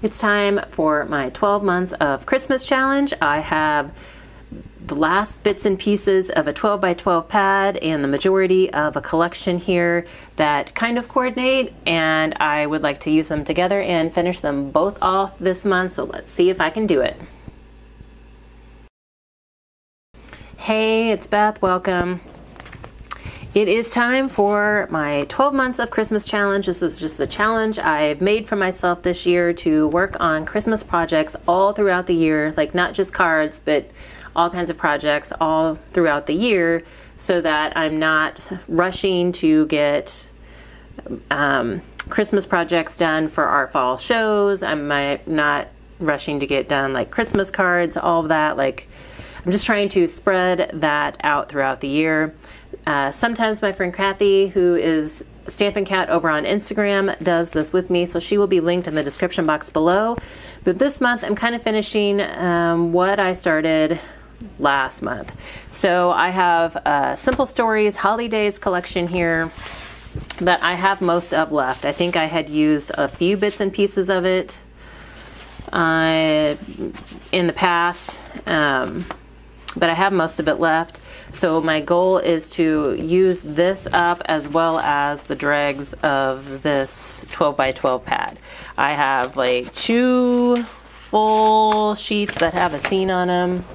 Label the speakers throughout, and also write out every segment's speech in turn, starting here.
Speaker 1: It's time for my 12 months of Christmas challenge. I have the last bits and pieces of a 12 by 12 pad and the majority of a collection here that kind of coordinate, and I would like to use them together and finish them both off this month, so let's see if I can do it. Hey, it's Beth, welcome. It is time for my 12 months of Christmas challenge. This is just a challenge I've made for myself this year to work on Christmas projects all throughout the year, like not just cards, but all kinds of projects all throughout the year, so that I'm not rushing to get Christmas projects done for our fall shows. I'm not rushing to get done like Christmas cards, all of that. Like, I'm just trying to spread that out throughout the year. Sometimes my friend Kathy, who is Stampin' Cat over on Instagram, does this with me, so she will be linked in the description box below. But this month I'm kind of finishing what I started last month. So I have Simple Stories Holidays collection here that I have most of left. I think I had used a few bits and pieces of it in the past, but I have most of it left. So my goal is to use this up as well as the dregs of this 12 by 12 pad. I have like 2 full sheets that have a scene on them,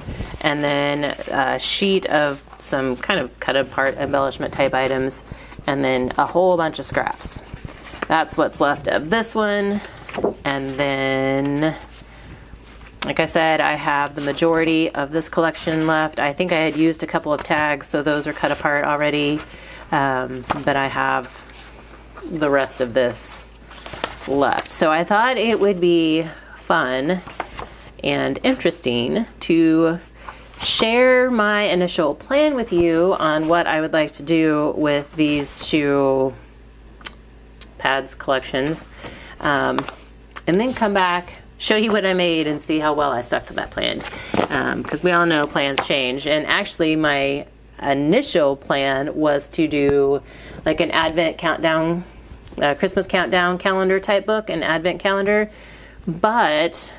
Speaker 1: and then a sheet of some kind of cut apart embellishment type items, and then a whole bunch of scraps. That's what's left of this one. And then, like I said, I have the majority of this collection left. I think I had used a couple of tags, so those are cut apart already. But I have the rest of this left. So I thought it would be fun and interesting to share my initial plan with you on what I would like to do with these 2 pads collections. And then come back, show you what I made, and see how well I stuck to that plan. Because we all know plans change. And actually my initial plan was to do like an Advent countdown, Christmas countdown calendar type book, an Advent calendar. But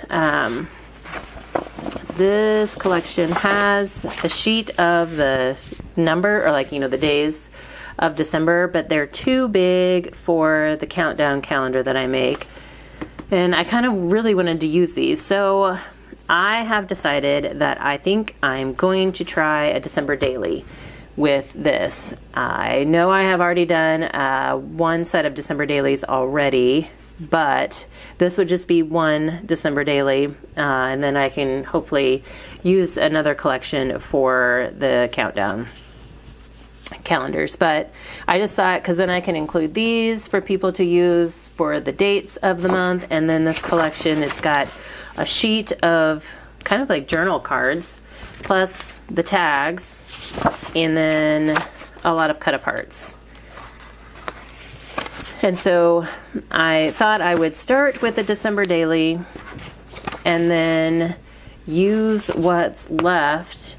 Speaker 1: this collection has a sheet of the number, or like, you know, the days of December, but they're too big for the countdown calendar that I make. And I kind of really wanted to use these. So I have decided that I think I'm going to try a December daily with this. I know I have already done one set of December dailies already, but this would just be one December daily, and then I can hopefully use another collection for the countdown calendars. But I just thought, because then I can include these for people to use for the dates of the month, and then this collection, it's got a sheet of kind of like journal cards, plus the tags, and then a lot of cut aparts. And so I thought I would start with a December daily and then use what's left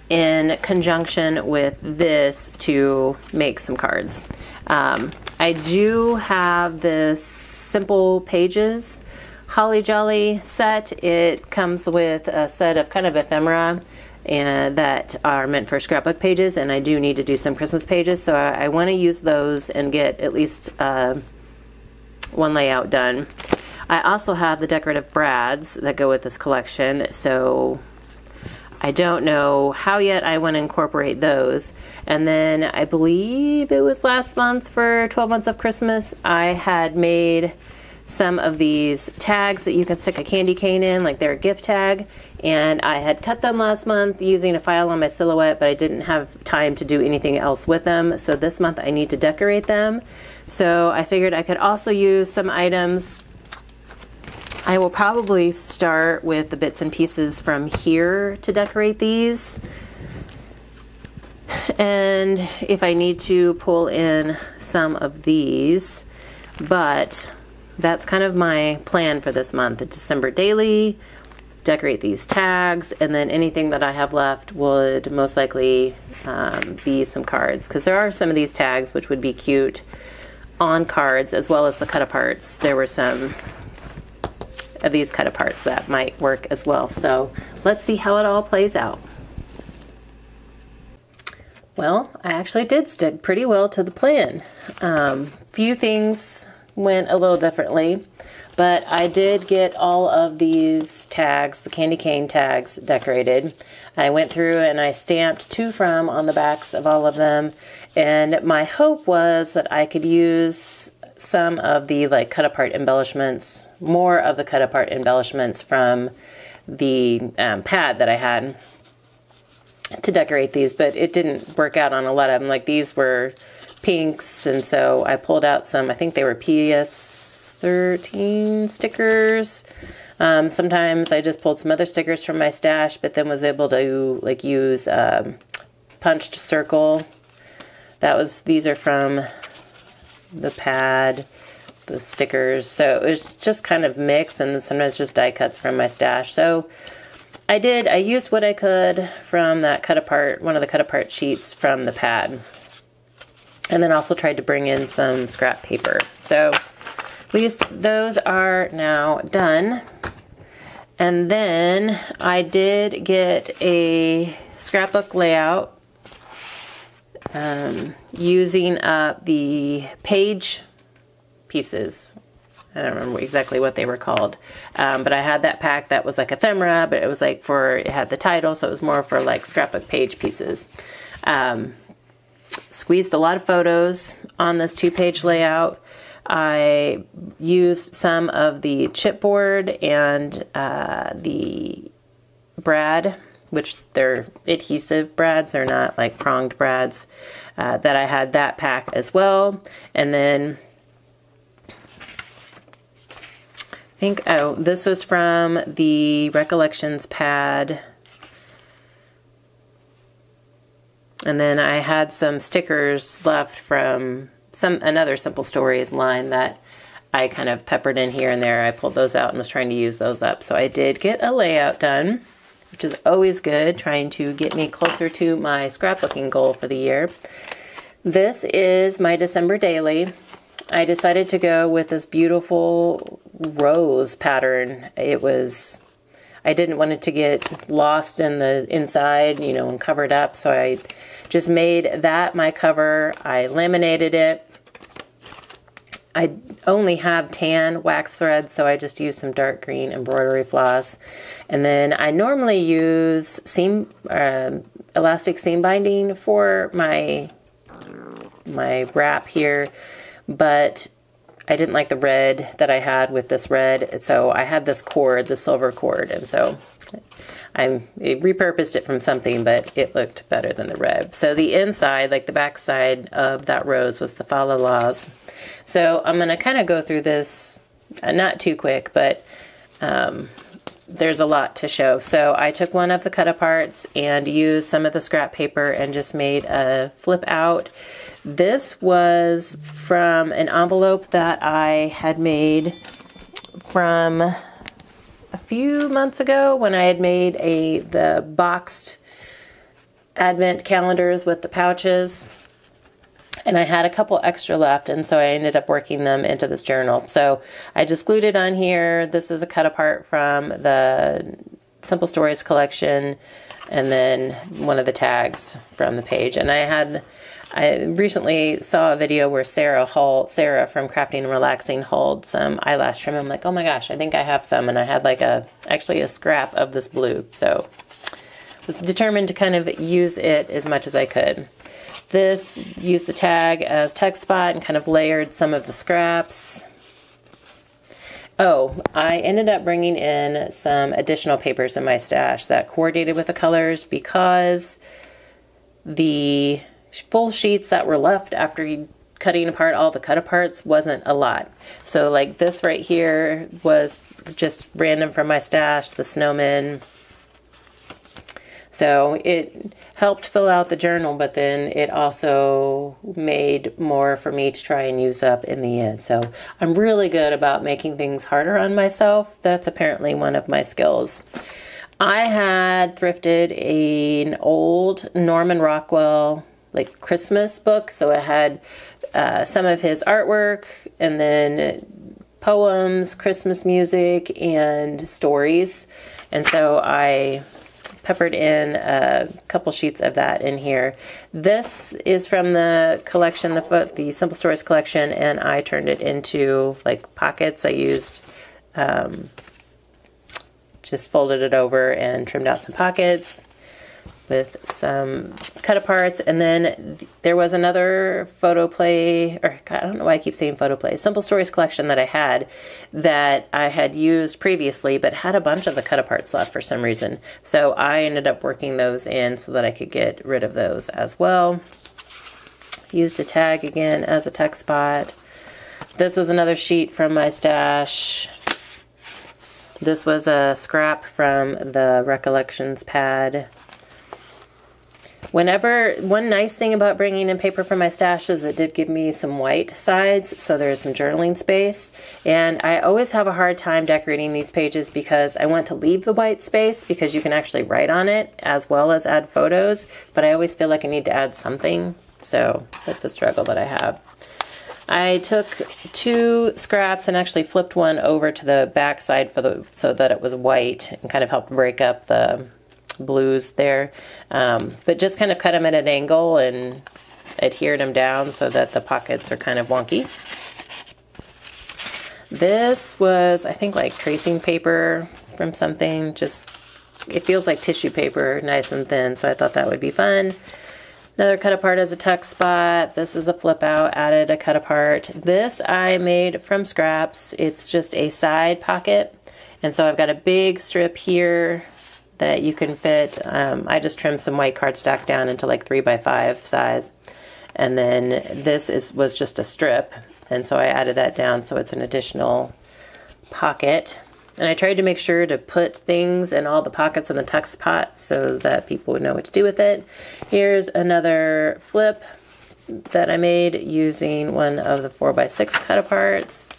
Speaker 1: in conjunction with this to make some cards. I do have this Simple Pages Holly Jolly set. It comes with a set of kind of ephemera and that are meant for scrapbook pages, and I do need to do some Christmas pages, so I want to use those and get at least one layout done. I also have the decorative brads that go with this collection, so I don't know how yet I want to incorporate those. And then I believe it was last month for 12 months of Christmas, I had made some of these tags that you can stick a candy cane in, like they're a gift tag, and I had cut them last month using a file on my Silhouette, but I didn't have time to do anything else with them, so this month I need to decorate them. So I figured I could also use some items. I will probably start with the bits and pieces from here to decorate these, and if I need to, pull in some of these, but that's kind of my plan for this month. The December daily, decorate these tags, and then anything that I have left would most likely be some cards, because there are some of these tags which would be cute on cards, as well as the cut aparts. There were some of these cut-aparts that might work as well. So let's see how it all plays out. Well, I actually did stick pretty well to the plan. Few things went a little differently, but I did get all of these tags, the candy cane tags, decorated. I went through and I stamped to from on the backs of all of them, and my hope was that I could use some of the like cut apart embellishments, more of the cut apart embellishments from the pad that I had to decorate these, but it didn't work out on a lot of them. Like these were pinks, and so I pulled out some, I think they were PS13 stickers. Sometimes I just pulled some other stickers from my stash, but then was able to like use punched circle. These are from the pad, the stickers. So it was just kind of mixed, and sometimes just die cuts from my stash. So I used what I could from that cut apart, one of the cut apart sheets from the pad. And then also tried to bring in some scrap paper. So at least those are now done. And then I did get a scrapbook layout using up the page pieces. I don't remember exactly what they were called, but I had that pack that was like ephemera, but it was like it had the title, so it was more for like scrapbook page pieces. Squeezed a lot of photos on this 2-page layout. I used some of the chipboard and the brad, which they're adhesive brads, they're not like pronged brads, that I had that pack as well. And then this was from the Recollections pad. And then I had some stickers left from another Simple Stories line that I kind of peppered in here and there. I pulled those out and was trying to use those up. So I did get a layout done, which is always good, trying to get me closer to my scrapbooking goal for the year. This is my December daily. I decided to go with this beautiful rose pattern. I didn't want it to get lost in the inside, you know, and covered up, so I just made that my cover. I laminated it. I only have tan wax thread, so I just used some dark green embroidery floss. And then I normally use elastic seam binding for my wrap here, but I didn't like the red that I had with this red, so I had this cord, the silver cord, and so I repurposed it from something, but it looked better than the red. So the inside, like the back side of that rose, was the Fa La Las. So I'm going to kind of go through this, not too quick, but there's a lot to show. So I took one of the cut aparts and used some of the scrap paper and just made a flip out. This was from an envelope that I had made from a few months ago when I had made the boxed advent calendars with the pouches. And I had a couple extra left, and so I ended up working them into this journal. So I just glued it on here. This is a cut apart from the Simple Stories collection, and then one of the tags from the page. And I recently saw a video where Sarah from Crafting and Relaxing hauled some eyelash trim. I'm like, oh my gosh, I think I have some. And I had like actually a scrap of this blue. So I was determined to kind of use it as much as I could. This used the tag as text spot and kind of layered some of the scraps. Oh, I ended up bringing in some additional papers in my stash that coordinated with the colors, because the full sheets that were left after cutting apart all the cut aparts wasn't a lot. So like this right here was just random from my stash, the snowman. So it helped fill out the journal, but then it also made more for me to try and use up in the end. So I'm really good about making things harder on myself. That's apparently one of my skills. I had thrifted an old Norman Rockwell like Christmas book, so it had some of his artwork and then poems, Christmas music, and stories. And so I peppered in a couple sheets of that in here. This is from the collection, the Simple Stories collection, and I turned it into like pockets. I used, just folded it over and trimmed out some pockets with some cut aparts. And then there was another photo play, or I don't know why I keep saying photo play, Simple Stories collection that I had used previously, but had a bunch of the cut aparts left for some reason. So I ended up working those in so that I could get rid of those as well. Used a tag again as a tuck spot. This was another sheet from my stash. This was a scrap from the Recollections pad. One nice thing about bringing in paper from my stash is it did give me some white sides, so there's some journaling space. And I always have a hard time decorating these pages because I want to leave the white space because you can actually write on it as well as add photos, but I always feel like I need to add something, so that's a struggle that I have. I took 2 scraps and actually flipped one over to the back side so that it was white and kind of helped break up the blues there, but just kind of cut them at an angle and adhered them down so that the pockets are kind of wonky. This was, I think, like tracing paper from something. It feels like tissue paper, nice and thin, so I thought that would be fun. Another cut apart as a tuck spot. This is a flip out, added a cut apart. This I made from scraps. It's just a side pocket, and so I've got a big strip here that you can fit. I just trimmed some white cardstock down into like 3x5 size, and then this was just a strip, and so I added that down so it's an additional pocket. And I tried to make sure to put things in all the pockets in the tuck spot so that people would know what to do with it. Here's another flip that I made using one of the 4x6 cut aparts.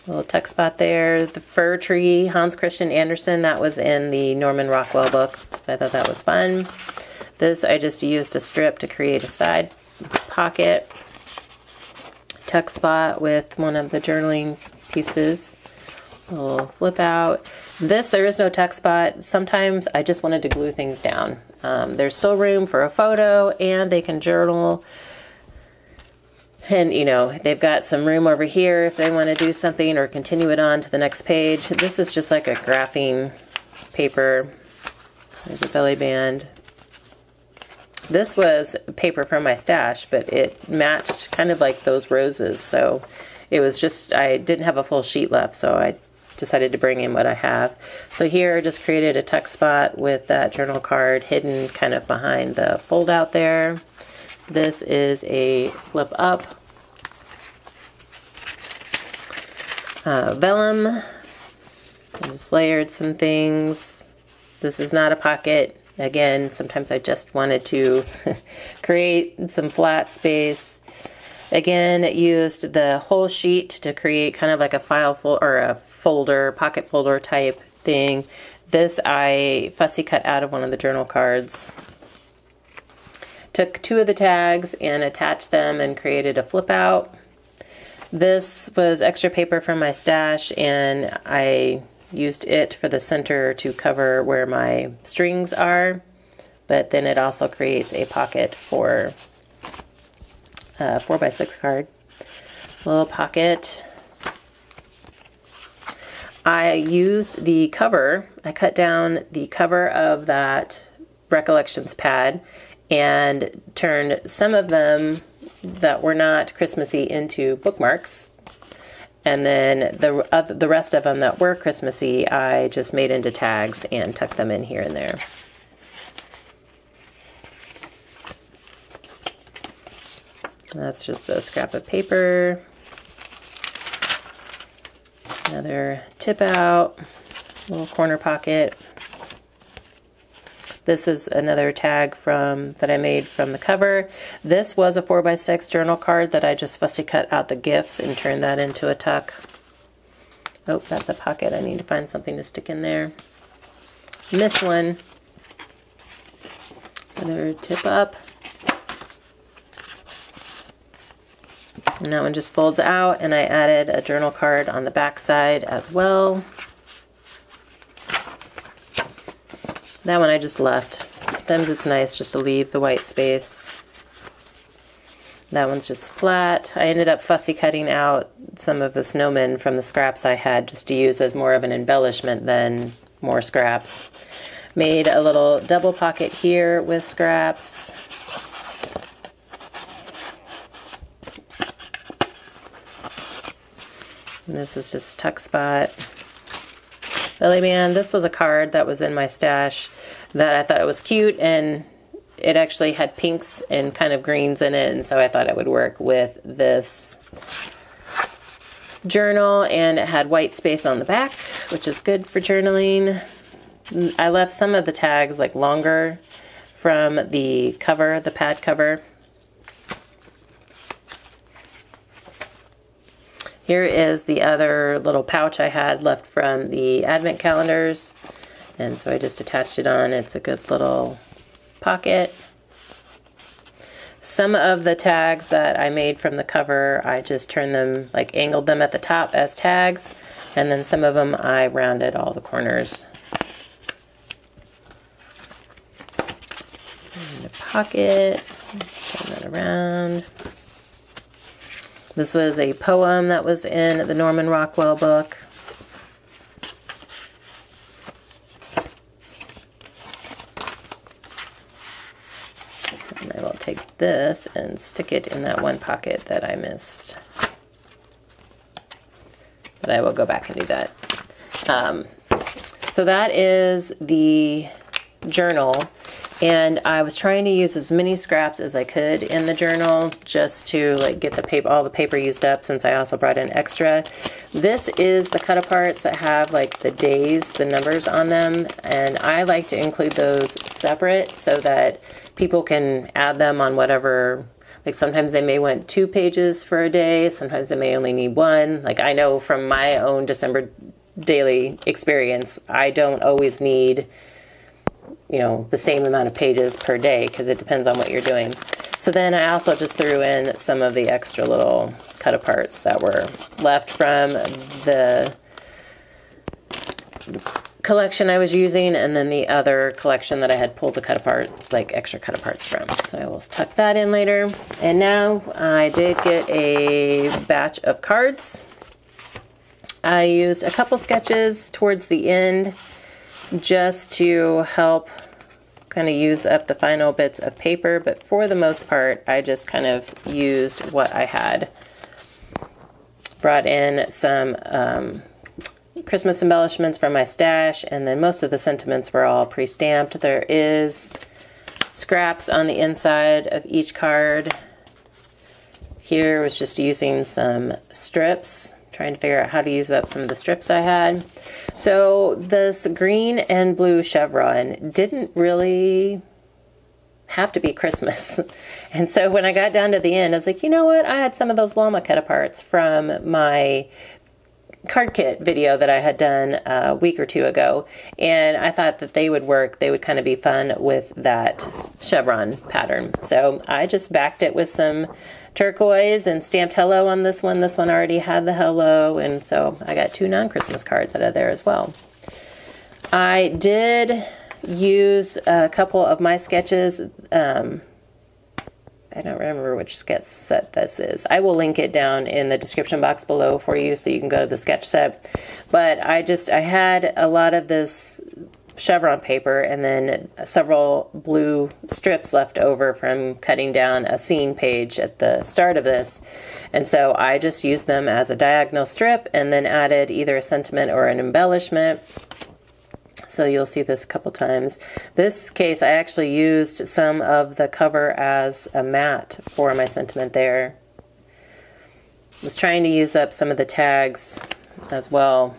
Speaker 1: Little tuck spot there. The fir tree, Hans Christian Andersen, that was in the Norman Rockwell book, so I thought that was fun. This I just used a strip to create a side pocket. Tuck spot with one of the journaling pieces. A little flip out. This, there is no tuck spot. Sometimes I just wanted to glue things down. There's still room for a photo and they can journal. And, you know, they've got some room over here if they want to do something or continue it on to the next page. This is just like a graphing paper. There's a belly band. This was paper from my stash, but it matched kind of like those roses. So it was just, I didn't have a full sheet left, so I decided to bring in what I have. So here I just created a tuck spot with that journal card hidden kind of behind the fold out there. This is a flip up vellum. I just layered some things. This is not a pocket. Again, sometimes I just wanted to create some flat space. Again, used the whole sheet to create kind of like a pocket folder type thing. This I fussy cut out of one of the journal cards. Took 2 of the tags and attached them and created a flip out. This was extra paper from my stash, and I used it for the center to cover where my strings are, but then it also creates a pocket for a 4x6 card. A little pocket. I used the cover. I cut down the cover of that Recollections pad and turned some of them that were not Christmassy into bookmarks. And then the rest of them that were Christmassy, I just made into tags and tucked them in here and there. That's just a scrap of paper. Another tip out, little corner pocket. This is another tag that I made from the cover. This was a 4x6 journal card that I just fussy cut out the gifts and turned that into a tuck. Oh, that's a pocket. I need to find something to stick in there. Missed one. Another tip up. And that one just folds out, and I added a journal card on the back side as well. That one I just left. Sometimes it's nice just to leave the white space. That one's just flat. I ended up fussy cutting out some of the snowmen from the scraps I had just to use as more of an embellishment than more scraps. Made a little double pocket here with scraps. And this is just tuck spot. Billy Man, this was a card that was in my stash that I thought it was cute, and it actually had pinks and kind of greens in it, and so I thought it would work with this journal, and it had white space on the back, which is good for journaling. I left some of the tags like longer from the cover, the pad cover. Here is the other little pouch I had left from the advent calendars, and so I just attached it on. It's a good little pocket. Some of the tags that I made from the cover, I just turned them, like angled them at the top as tags, and then some of them I rounded all the corners. And the pocket, let's turn that around. This was a poem that was in the Norman Rockwell book. And I will take this and stick it in that one pocket that I missed. But I will go back and do that. So that is the journal. And I was trying to use as many scraps as I could in the journal just to like get the paper, all the paper used up, since I also brought in extra. This is the cut aparts that have like the days, the numbers on them, and I like to include those separate so that people can add them on whatever, like sometimes they may want 2 pages for a day, sometimes they may only need 1. Like I know from my own December daily experience, I don't always need, you know, the same amount of pages per day because it depends on what you're doing. So then I also just threw in some of the extra little cut aparts that were left from the collection I was using, and then the other collection that I had pulled the cut apart, like extra cut aparts from. So I will tuck that in later. And now I did get a batch of cards. I used a couple sketches towards the end just to help kind of use up the final bits of paper, but for the most part I just kind of used what I had. Brought in some Christmas embellishments from my stash, and then most of the sentiments were all pre-stamped. There is scraps on the inside of each card. Here was just using some strips, trying to figure out how to use up some of the strips I had. So this green and blue chevron didn't really have to be Christmas. And so when I got down to the end, I was like, you know what? I had some of those llama cut aparts from my card kit video that I had done a week or 2 ago, and I thought that they would work. They would kind of be fun with that chevron pattern. So I just backed it with some turquoise and stamped hello on this one. This one already had the hello, and so I got 2 non-Christmas cards out of there as well. I did use a couple of my sketches. I don't remember which sketch set this is. I will link it down in the description box below for you so you can go to the sketch set. But I had a lot of this chevron paper and then several blue strips left over from cutting down a scene page at the start of this. And so I just used them as a diagonal strip and then added either a sentiment or an embellishment. So you'll see this a couple times. This case, I actually used some of the cover as a mat for my sentiment there. Was trying to use up some of the tags as well.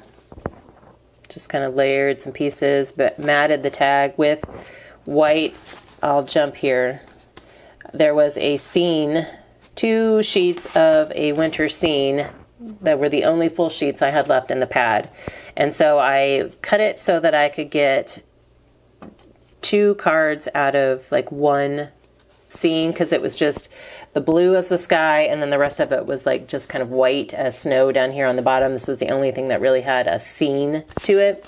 Speaker 1: Just kind of layered some pieces, but matted the tag with white. I'll jump here. There was a scene, 2 sheets of a winter scene that were the only full sheets I had left in the pad. And so I cut it so that I could get 2 cards out of like one scene, because it was just The blue is the sky, and then the rest of it was like just kind of white as snow down here on the bottom. This was the only thing that really had a scene to it.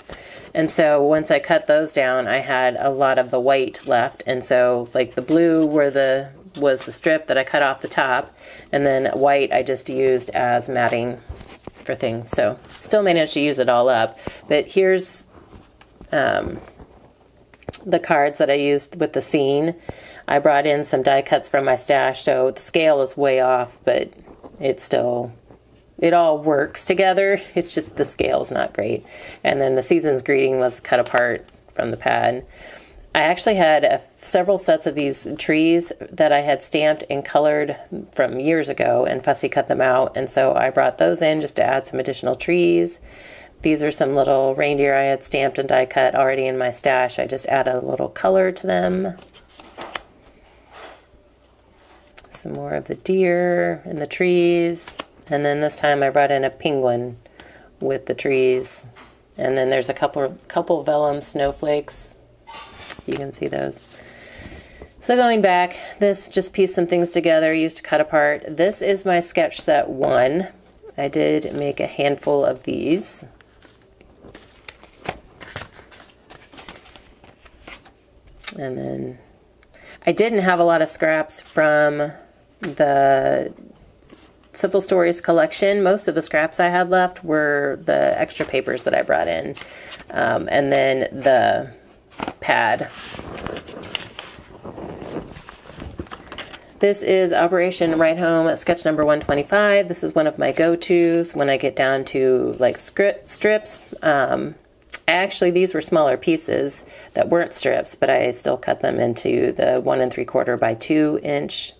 Speaker 1: And so once I cut those down, I had a lot of the white left. And so like the blue was the strip that I cut off the top, and then white I just used as matting for things. So still managed to use it all up. But here's the cards that I used with the scene. I brought in some die cuts from my stash, so the scale is way off, but it all works together. It's just the scale's not great. And then the season's greeting was cut apart from the pad. I actually had several sets of these trees that I had stamped and colored from years ago, and Fussy cut them out, and so I brought those in just to add some additional trees. These are some little reindeer I had stamped and die cut already in my stash. I just added a little color to them. Some more of the deer and the trees. And then this time I brought in a penguin with the trees. And then there's a couple vellum snowflakes. You can see those. So going back, this just pieced some things together, used to cut apart. This is my sketch set 1. I did make a handful of these. And then I didn't have a lot of scraps from the Simple Stories collection. Most of the scraps I had left were the extra papers that I brought in. And then the pad. This is Operation Ride Home sketch number 125. This is one of my go-tos when I get down to like strips. Actually, these were smaller pieces that weren't strips, but I still cut them into the 1 3/4 by 2 inch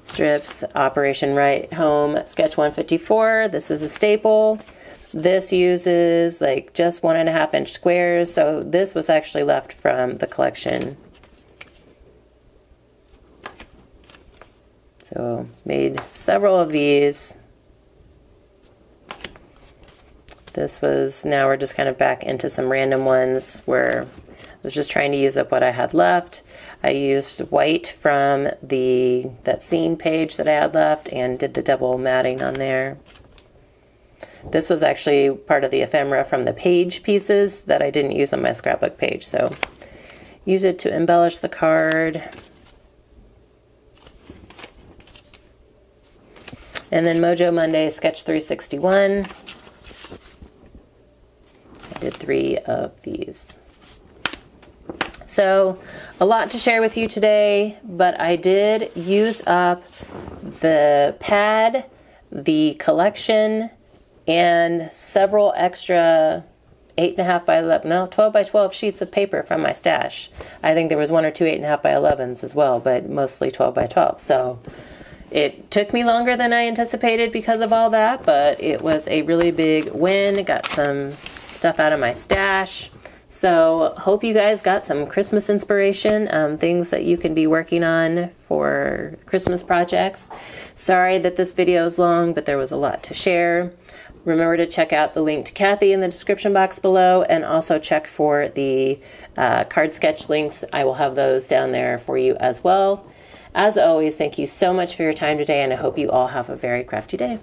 Speaker 1: strips. Operation Ride Home sketch 154. This is a staple. This uses like just 1 1/2 inch squares, so this was actually left from the collection. So made several of these. This was, now we're just kind of back into some random ones where I was just trying to use up what I had left. I used white from that scene page that I had left and did the double matting on there. This was actually part of the ephemera from the page pieces that I didn't use on my scrapbook page, so use it to embellish the card. And then Mojo Monday sketch 361. I did 3 of these. So a lot to share with you today, but I did use up the pad, the collection, and several extra 8.5 by 11, no, 12 by 12 sheets of paper from my stash. I think there was 1 or 2 8.5 by 11s as well, but mostly 12 by 12. So it took me longer than I anticipated because of all that, but it was a really big win. Got some stuff out of my stash. So hope you guys got some Christmas inspiration, things that you can be working on for Christmas projects. Sorry that this video is long, but there was a lot to share. Remember to check out the link to Kathy in the description box below, and also check for the card sketch links. I will have those down there for you as well. As always, thank you so much for your time today, and I hope you all have a very crafty day.